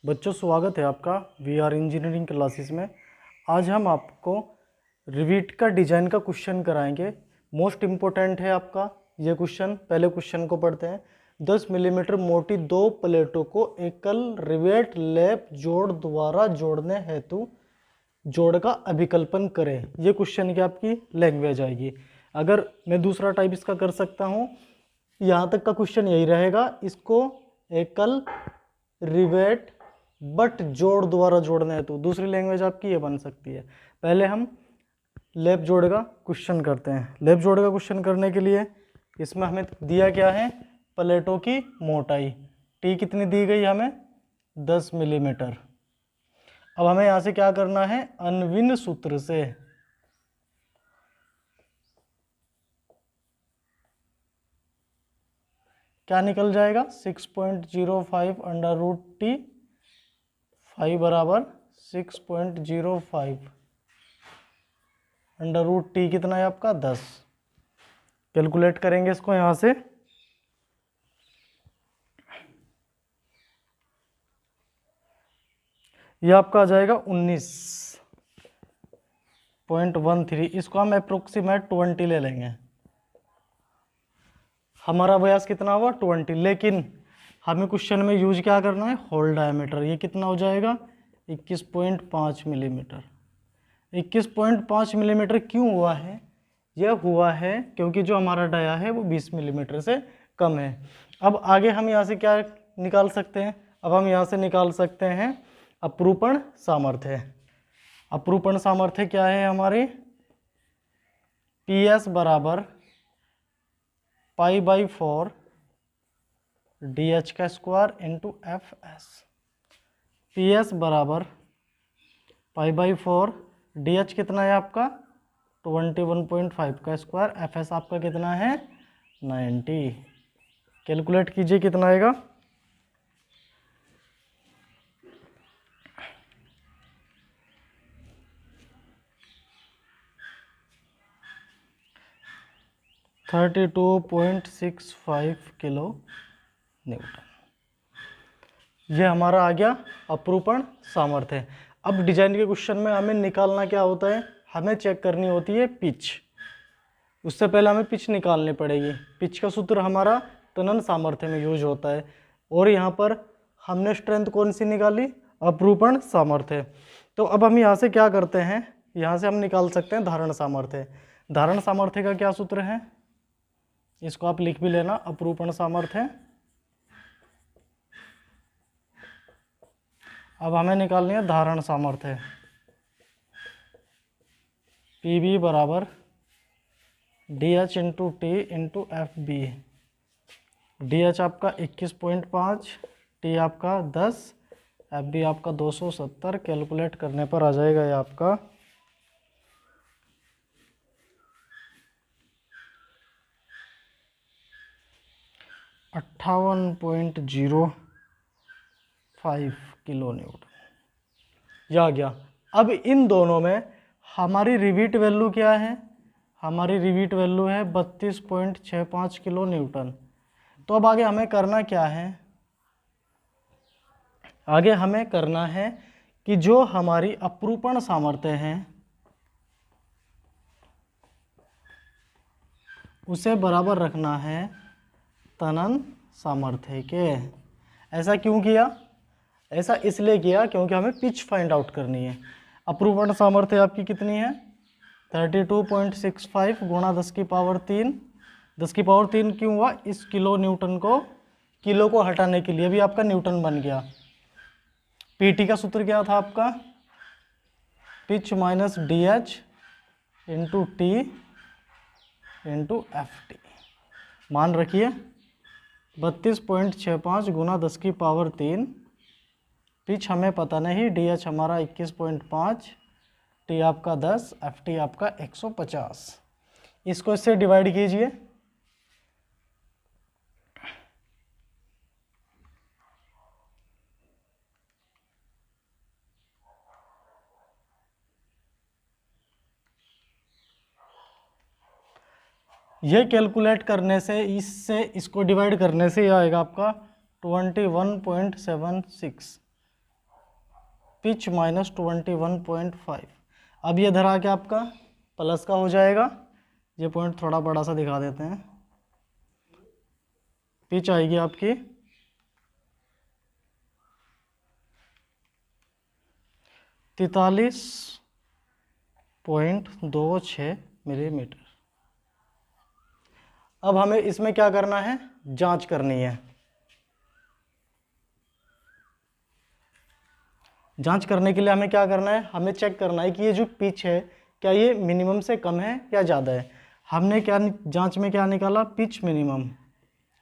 बच्चों, स्वागत है आपका वीआर इंजीनियरिंग क्लासेस में। आज हम आपको रिवीट का डिजाइन का क्वेश्चन कराएंगे। मोस्ट इम्पोर्टेंट है आपका ये क्वेश्चन। पहले क्वेश्चन को पढ़ते हैं। 10 मिलीमीटर मोटी दो प्लेटों को एकल रिवेट लैप जोड़ द्वारा जोड़ने हेतु जोड़ का अभिकल्पन करें। ये क्वेश्चन की आपकी लैंग्वेज आएगी। अगर मैं दूसरा टाइप इसका कर सकता हूँ, यहाँ तक का क्वेश्चन यही रहेगा। इसको एकल रिवेट बट जोड़ द्वारा जोड़ना है तो दूसरी लैंग्वेज आपकी ये बन सकती है। पहले हम लैप जोड़ का क्वेश्चन करते हैं। लैप जोड़ का क्वेश्चन करने के लिए इसमें हमें दिया क्या है, प्लेटों की मोटाई टी कितनी दी गई हमें, 10 मिलीमीटर। अब हमें यहाँ से क्या करना है, अनविन सूत्र से क्या निकल जाएगा, 6.05 अंडर रूट टी, 5 बराबर 6.05 अंडर रूट टी कितना है आपका 10। कैलकुलेट करेंगे इसको यहाँ से। ये आपका आ जाएगा 19.13। इसको हम अप्रोक्सीमेट 20 ले लेंगे। हमारा व्यास कितना हुआ 20, लेकिन हमें क्वेश्चन में यूज क्या करना है, होल डायमीटर। ये कितना हो जाएगा 21.5 मिलीमीटर। 21.5 मिलीमीटर क्यों हुआ है, यह हुआ है क्योंकि जो हमारा डाया है वो 20 मिलीमीटर से कम है। अब आगे हम यहाँ से क्या निकाल सकते हैं, अब हम यहाँ से निकाल सकते हैं अपरूपण सामर्थ्य। अपरूपण सामर्थ्य क्या है हमारी, PS बराबर π/4 DH का स्क्वायर इंटू FS। PS बराबर π/4 DH कितना है आपका 21.5 का स्क्वायर, FS आपका कितना है 90। कैलकुलेट कीजिए कितना आएगा, $32.65 किलो न्यूटन। ये हमारा आ गया अपरूपण सामर्थ्य। अब डिजाइन के क्वेश्चन में हमें निकालना क्या होता है, हमें चेक करनी होती है पिच। उससे पहले हमें पिच निकालनी पड़ेगी। पिच का सूत्र हमारा तनन सामर्थ्य में यूज होता है, और यहाँ पर हमने स्ट्रेंथ कौन सी निकाली, अपरूपण सामर्थ्य। तो अब हम यहाँ से क्या करते हैं, यहाँ से हम निकाल सकते हैं धारण सामर्थ्य। धारण सामर्थ्य का क्या सूत्र है, इसको आप लिख भी लेना, अपरूपण सामर्थ्य। अब हमें निकालनी है धारण सामर्थ्य। PB बराबर DH into T into FB। DH आपका 21.5, T आपका 10, FB आपका 270। कैलकुलेट करने पर आ जाएगा ये आपका 58.05 किलो न्यूटन। यह आ गया। अब इन दोनों में हमारी रिवीट वैल्यू क्या है, हमारी रिवीट वैल्यू है 32.65 किलो न्यूटन। तो अब आगे हमें करना क्या है, आगे हमें करना है कि जो हमारी अपरूपण सामर्थ्य है उसे बराबर रखना है तनन सामर्थ्य के। ऐसा क्यों किया, ऐसा इसलिए किया क्योंकि हमें पिच फाइंड आउट करनी है। अपरूपण सामर्थ्य आपकी कितनी है 32.65 गुणा 10 की पावर 3। 10 की पावर 3 क्यों हुआ, इस किलो न्यूटन को, किलो को हटाने के लिए भी आपका न्यूटन बन गया। पीटी का सूत्र क्या था आपका, pitch minus DH into T into FT। मान रखिए 32.65 गुना 10 की पावर 3। पिच हमें पता नहीं, DH हमारा 21.5, टी आपका 10, FT आपका 150। इसको इससे डिवाइड कीजिए। ये कैलकुलेट करने से, इससे इसको डिवाइड करने से ये आएगा आपका 21.76। पिच -21.5। अब ये इधर आके आपका प्लस का हो जाएगा। ये पॉइंट थोड़ा बड़ा सा दिखा देते हैं। पिच आएगी आपकी 43.26 मिलीमीटर। अब हमें इसमें क्या करना है, जांच करनी है। जांच करने के लिए हमें क्या करना है, हमें चेक करना है कि ये जो पिच है क्या ये मिनिमम से कम है या ज़्यादा है। हमने क्या जांच में क्या निकाला, पिच मिनिमम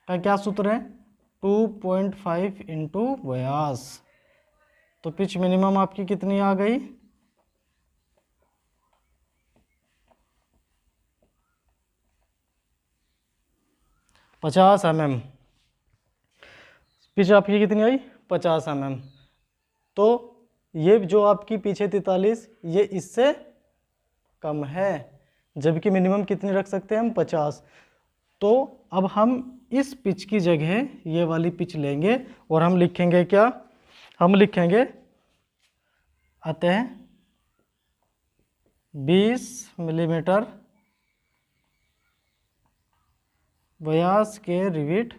का क्या सूत्र है, 2.5 इंटू व्यास। तो पिच मिनिमम आपकी कितनी आ गई, 50 mm। पिच आपकी कितनी आई, 50 mm। तो ये जो आपकी पीछे 43, ये इससे कम है, जबकि मिनिमम कितनी रख सकते हैं हम, 50। तो अब हम इस पिच की जगह ये वाली पिच लेंगे और हम लिखेंगे क्या, हम लिखेंगे अतः 20 मिलीमीटर व्यास के रिविट,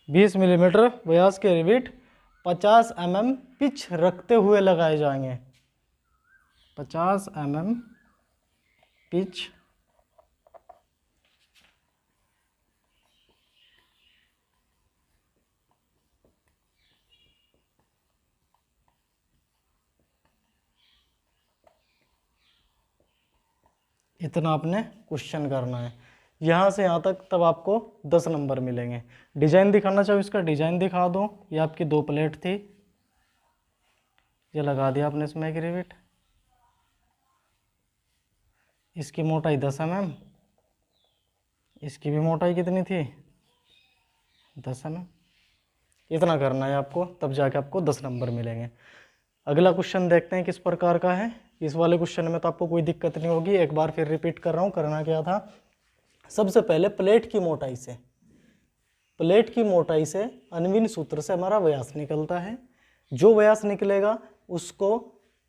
20 मिलीमीटर व्यास के रिविट 50 mm पिच रखते हुए लगाए जाएंगे। 50 mm पिच इतना आपने क्वेश्चन करना है, यहाँ से यहाँ तक। तब आपको 10 नंबर मिलेंगे। डिजाइन दिखाना चाहो, इसका डिजाइन दिखा दो। ये आपकी 2 प्लेट थी, ये लगा दिया आपने इसमें एक रिविट। इसकी मोटाई 10 mm, इसकी भी मोटाई कितनी थी, 10 mm। इतना करना है आपको, तब जाके आपको 10 नंबर मिलेंगे। अगला क्वेश्चन देखते हैं किस प्रकार का है। इस वाले क्वेश्चन में तो आपको कोई दिक्कत नहीं होगी। एक बार फिर रिपीट कर रहा हूँ, करना क्या था, सबसे पहले प्लेट की मोटाई से, प्लेट की मोटाई से अनविन सूत्र से हमारा व्यास निकलता है। जो व्यास निकलेगा उसको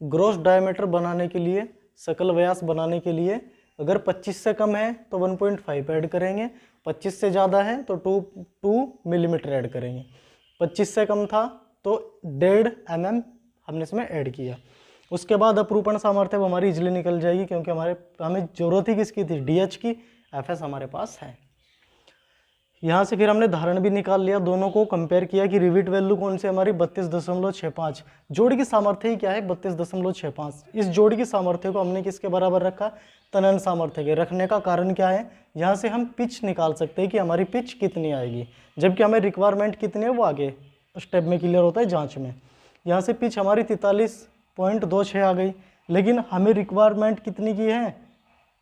ग्रॉस डायमीटर बनाने के लिए, सकल व्यास बनाने के लिए, अगर 25 से कम है तो 1.5 ऐड करेंगे, 25 से ज़्यादा है तो 2 मिलीमीटर ऐड करेंगे। 25 से कम था तो 1.5 mm हमने इसमें ऐड किया। उसके बाद अपरूपण सामर्थ्य वो हमारी इजीली निकल जाएगी, क्योंकि हमें जरूरत ही किसकी थी, डीएच की। एफएस हमारे पास है। यहाँ से फिर हमने धारण भी निकाल लिया, दोनों को कंपेयर किया कि रिविट वैल्यू कौन सी हमारी 32.65। जोड़ की सामर्थ्य ही क्या है, 32.65। इस जोड़ की सामर्थ्य को हमने किसके बराबर रखा, तनन सामर्थ्य के। रखने का कारण क्या है, यहाँ से हम पिच निकाल सकते हैं कि हमारी पिच कितनी आएगी, जबकि हमें रिक्वायरमेंट कितनी है वो आगे स्टेप में क्लियर होता है जाँच में। यहाँ से पिच हमारी 43.26 आ गई, लेकिन हमें रिक्वायरमेंट कितनी की है,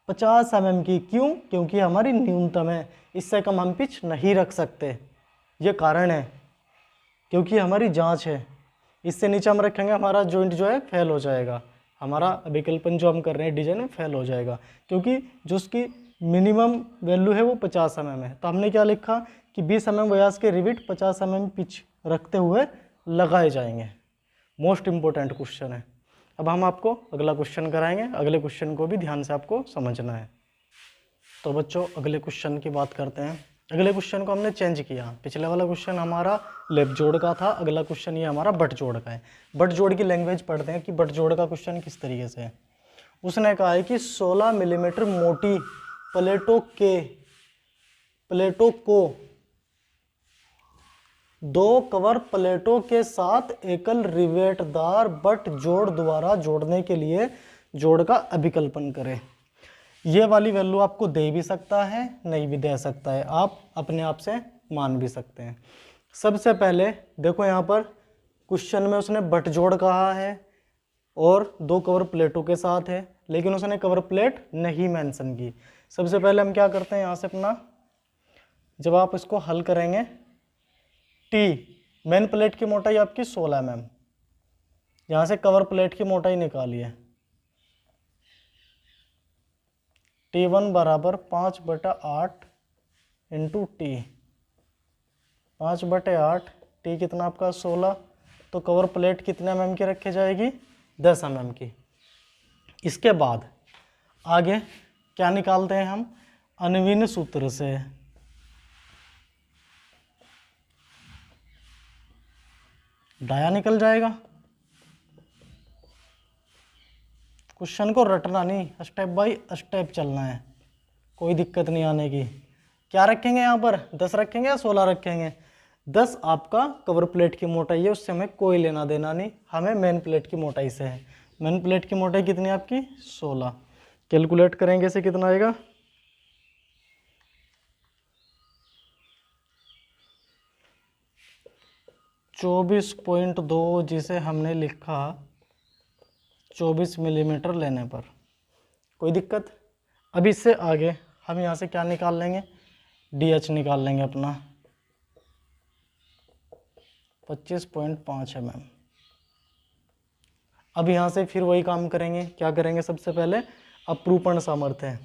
50 mm की। क्यों, क्योंकि हमारी न्यूनतम है, इससे कम हम पिच नहीं रख सकते। ये कारण है, क्योंकि हमारी जांच है। इससे नीचे हम रखेंगे हमारा जॉइंट जो है फेल हो जाएगा, हमारा अभिकल्पन जो हम कर रहे हैं डिजाइन में फेल हो जाएगा, क्योंकि जो उसकी मिनिमम वैल्यू है वो 50 mm है। तो हमने क्या लिखा कि 20 mm व्यास के रिविट 50 mm पिच रखते हुए लगाए जाएंगे। मोस्ट इम्पोर्टेंट क्वेश्चन है। अब हम आपको अगला क्वेश्चन कराएंगे, अगले क्वेश्चन को भी ध्यान से आपको समझना है। तो बच्चों अगले क्वेश्चन की बात करते हैं। अगले क्वेश्चन को हमने चेंज किया। पिछले वाला क्वेश्चन हमारा लेफ्ट जोड़ का था, अगला क्वेश्चन ये हमारा बट जोड़ का है। बट जोड़ की लैंग्वेज पढ़ते हैं कि बट जोड़ का क्वेश्चन किस तरीके से है। उसने कहा है कि 16 मिलीमीटर मोटी प्लेटों को 2 कवर प्लेटों के साथ एकल रिवेटदार बट जोड़ द्वारा जोड़ने के लिए जोड़ का अभिकल्पन करें। ये वाली वैल्यू आपको दे भी सकता है, नहीं भी दे सकता है, आप अपने आप से मान भी सकते हैं। सबसे पहले देखो यहाँ पर क्वेश्चन में उसने बट जोड़ कहा है और 2 कवर प्लेटों के साथ है, लेकिन उसने कवर प्लेट नहीं मेंशन की। सबसे पहले हम क्या करते हैं, यहाँ से अपना जब आप इसको हल करेंगे, टी मेन प्लेट की मोटाई आपकी 16 mm, यहाँ से कवर प्लेट की मोटाई निकालिए। T1 बराबर 5/8 इंटू टी, 5/8 टी कितना आपका 16, तो कवर प्लेट कितने mm की रखी जाएगी 10 mm की। इसके बाद आगे क्या निकालते हैं हम, अनविन सूत्र से। डाया निकल जाएगा। क्वेश्चन को रटना नहीं, स्टेप बाय स्टेप चलना है, कोई दिक्कत नहीं आने की। क्या रखेंगे यहाँ पर, 10 रखेंगे या 16 रखेंगे। 10 आपका कवर प्लेट की मोटाई है, उससे हमें कोई लेना देना नहीं, हमें मेन प्लेट की मोटाई से है। मेन प्लेट की मोटाई कितनी है आपकी 16। कैलकुलेट करेंगे इसे कितना आएगा, 24.2, जिसे हमने लिखा 24 मिलीमीटर लेने पर। कोई दिक्कत। अब इससे आगे हम यहाँ से क्या निकाल लेंगे, DH निकाल लेंगे अपना 25.5 mm। अब यहाँ से फिर वही काम करेंगे, क्या करेंगे, सबसे पहले अपरूपण सामर्थ्य।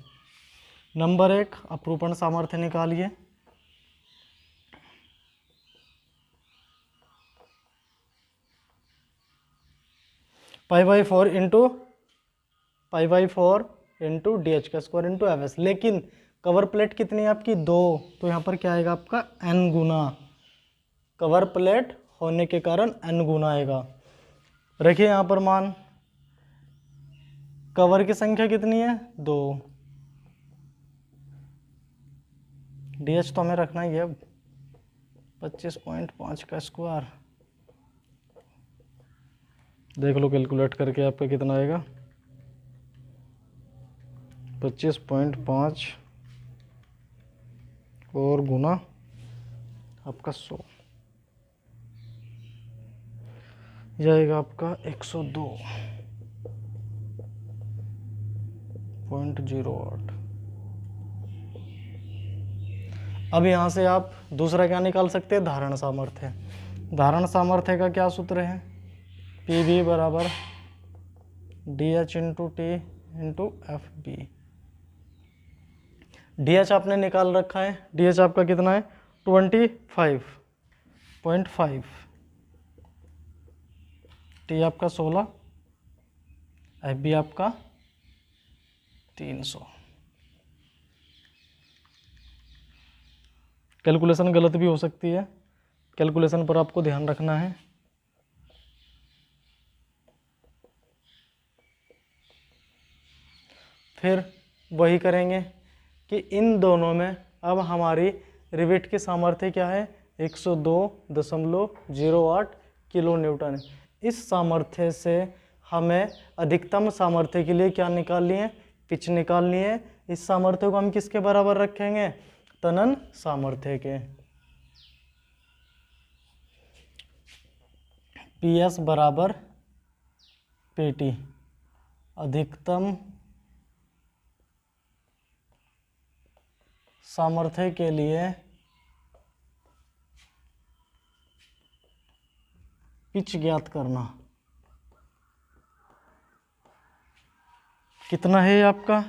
नंबर 1 अपरूपण सामर्थ्य निकालिए। π/4 इंटू DH का स्क्वायर इंटू FS। लेकिन कवर प्लेट कितनी है आपकी 2, तो यहाँ पर क्या आएगा आपका n गुना, कवर प्लेट होने के कारण n गुना आएगा। रखिए यहाँ पर मान, कवर की संख्या कितनी है 2, DH तो हमें रखना ही है 25.5 का स्क्वायर। देख लो कैलकुलेट करके आपका कितना आएगा, 25.5 और गुना आपका 100 जाएगा आपका 102.08। अब यहाँ से आप दूसरा क्या निकाल सकते हैं, धारण सामर्थ्य। धारण सामर्थ्य का क्या सूत्र है, PV बराबर DH into T into FB। DH आपने निकाल रखा है, DH आपका कितना है 25.5, T आपका 16, FB आपका 300। कैलकुलेशन गलत भी हो सकती है, कैलकुलेशन पर आपको ध्यान रखना है। फिर वही करेंगे कि इन दोनों में अब हमारी रिवेट की सामर्थ्य क्या है 102.08 किलो न्यूटन। इस सामर्थ्य से हमें अधिकतम सामर्थ्य के लिए क्या निकालनी है, पिच निकालनी है। इस सामर्थ्य को हम किसके बराबर रखेंगे, तनन सामर्थ्य के। PS बराबर PT, अधिकतम सामर्थ्य के लिए पिच ज्ञात करना। कितना है आपका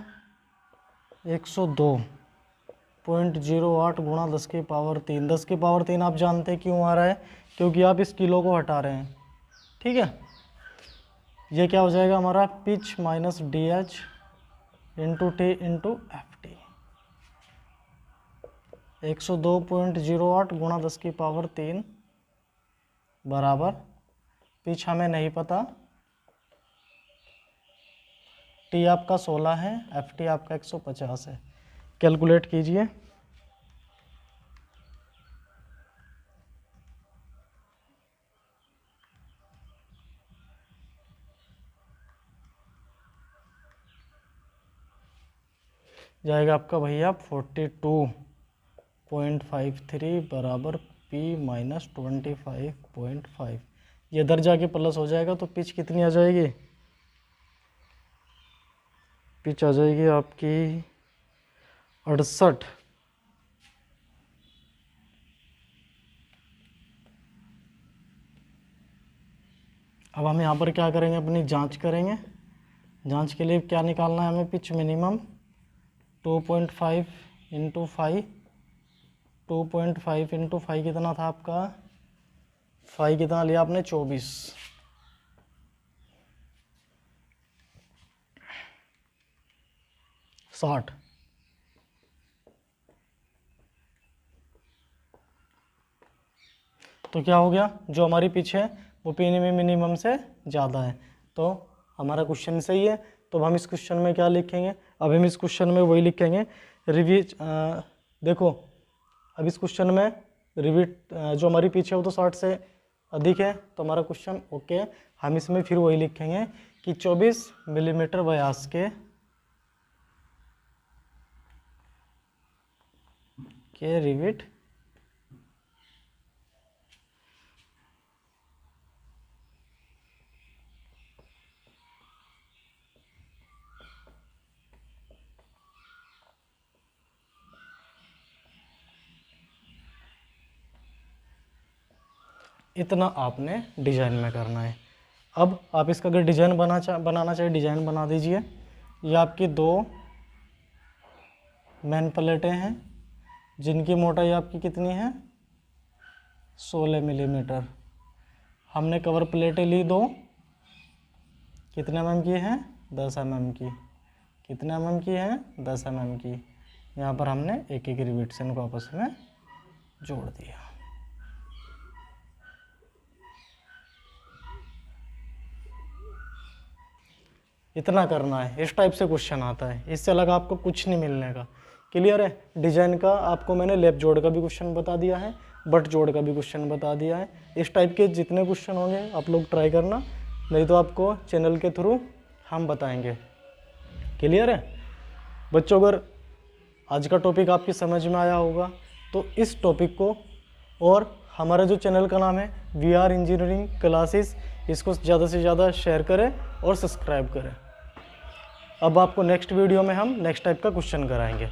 102.08 गुणा 10 की पावर 3। 10 की पावर 3 आप जानते हैं क्यों आ रहा है, क्योंकि आप इस किलो को हटा रहे हैं। ठीक है, ये क्या हो जाएगा हमारा pitch minus DH into T into FT। 102.08 गुणा 10 की पावर 3 बराबर, पिच हमें नहीं पता, T आपका 16 है, FT आपका 150 है। कैलकुलेट कीजिए। जाएगा आपका भैया 42.53 बराबर P माइनस 25.5। ये इधर जाके प्लस हो जाएगा तो पिच कितनी आ जाएगी, पिच आ जाएगी आपकी 68। अब हम यहाँ पर क्या करेंगे, अपनी जांच करेंगे। जांच के लिए क्या निकालना है हमें, पिच मिनिमम 2.5 इंटू 5, 2.5 इंटू 5 कितना था आपका फाई कितना लिया आपने 24, 60। तो क्या हो गया, जो हमारी पिच है वो मिनिमम से ज़्यादा है, तो हमारा क्वेश्चन सही है। तो अब हम इस क्वेश्चन में क्या लिखेंगे, अब हम इस क्वेश्चन में वही लिखेंगे रिवीज। देखो अब इस क्वेश्चन में रिवीट जो हमारी पिच है वो तो 60 से अधिक है, तो हमारा क्वेश्चन ओके। हम इसमें फिर वही लिखेंगे कि 24 मिलीमीटर व्यास के रिविट इतना आपने डिजाइन में करना है। अब आप इसका अगर डिजाइन बनाना चाहिए, डिजाइन बना दीजिए। ये आपकी 2 मेन प्लेटें हैं जिनकी मोटाई आपकी कितनी है 16 मिलीमीटर। हमने कवर प्लेटें ली 2, कितने mm की हैं 10 mm की, कितने mm की हैं 10 mm की। यहाँ पर हमने एक एक रिविट से इनको आपस में जोड़ दिया। इतना करना है, इस टाइप से क्वेश्चन आता है, इससे अलग आपको कुछ नहीं मिलने का। क्लियर है। डिजाइन का आपको मैंने लेफ्ट जोड़ का भी क्वेश्चन बता दिया है, बट जोड़ का भी क्वेश्चन बता दिया है। इस टाइप के जितने क्वेश्चन होंगे आप लोग ट्राई करना, नहीं तो आपको चैनल के थ्रू हम बताएंगे। क्लियर है बच्चों। अगर आज का टॉपिक आपकी समझ में आया होगा तो इस टॉपिक को, और हमारा जो चैनल का नाम है VR इंजीनियरिंग क्लासेस, इसको ज़्यादा से ज़्यादा शेयर करें और सब्सक्राइब करें। अब आपको नेक्स्ट वीडियो में हम नेक्स्ट टाइप का क्वेश्चन कराएंगे।